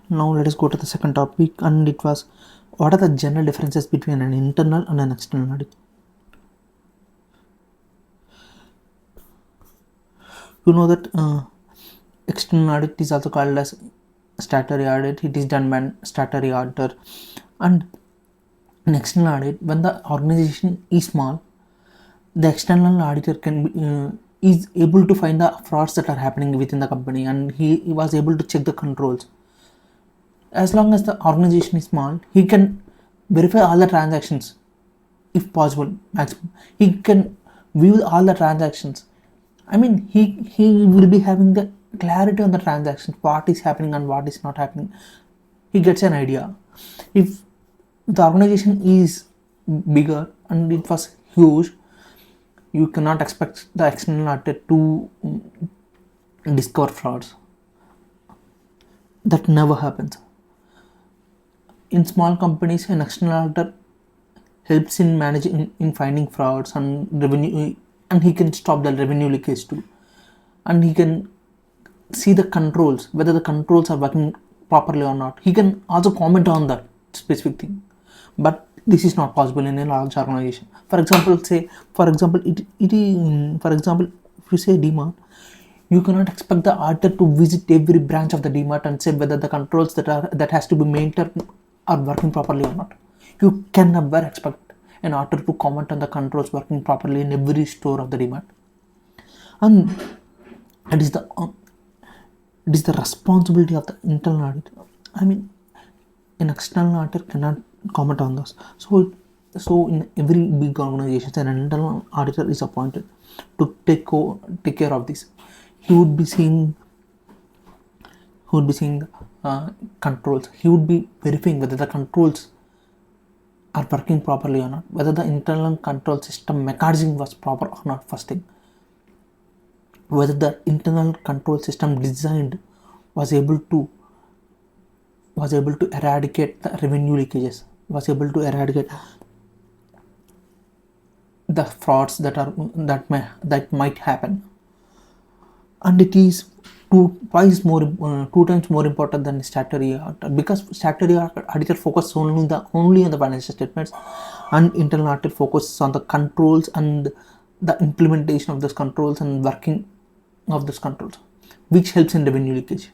Now let us go to the second topic, and it was what are the general differences between an internal and an external audit. You know that external audit is also called as statutory audit. It is done by statutory auditor. And in external audit, when the organization is small, the external auditor can be, is able to find the frauds that are happening within the company, and he was able to check the controls. As long as the organization is small, he can verify all the transactions if possible. Maximum, he can view all the transactions. I mean, he will be having the clarity on the transactions, what is happening and what is not happening. He gets an idea. If the organization is bigger and it was huge, you cannot expect the external auditor to discover frauds. That never happens. In small companies, an external auditor helps in managing in finding frauds and revenue, and he can stop the revenue leakage too, and he can see the controls, whether the controls are working properly or not. He can also comment on that specific thing, but this is not possible in a large organization. For example, if you say DMart, you cannot expect the auditor to visit every branch of the DMart and say whether the controls that has to be maintained are working properly or not. You can never expect an auditor to comment on the controls working properly in every store of the DMart. And it is the responsibility of the internal auditor. I mean, an external auditor cannot comment on this. So in every big organization, an internal auditor is appointed to take care of this. He would be seeing controls. He would be verifying whether the controls are working properly or not, whether the internal control system mechanism was proper or not. First thing, whether the internal control system designed was able to eradicate the revenue leakages, was able to eradicate the frauds that might happen. And it is two times more important than statutory auditor, because statutory auditor focuses only on the financial statements, and internal auditor focuses on the controls and the implementation of those controls and working of those controls, which helps in revenue leakage,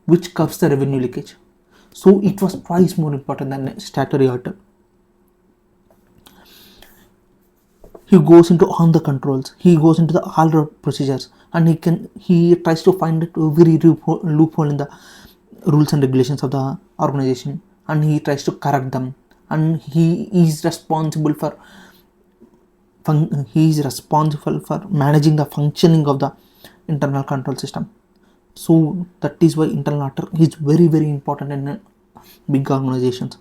which curbs the revenue leakage. So it was twice more important than statutory auditor. He goes into all the controls, he goes into all the procedures, and he tries to find every loophole in the rules and regulations of the organization, and he tries to correct them. And he is responsible for managing the functioning of the internal control system. So that is why internal auditor is very, very important in big organizations.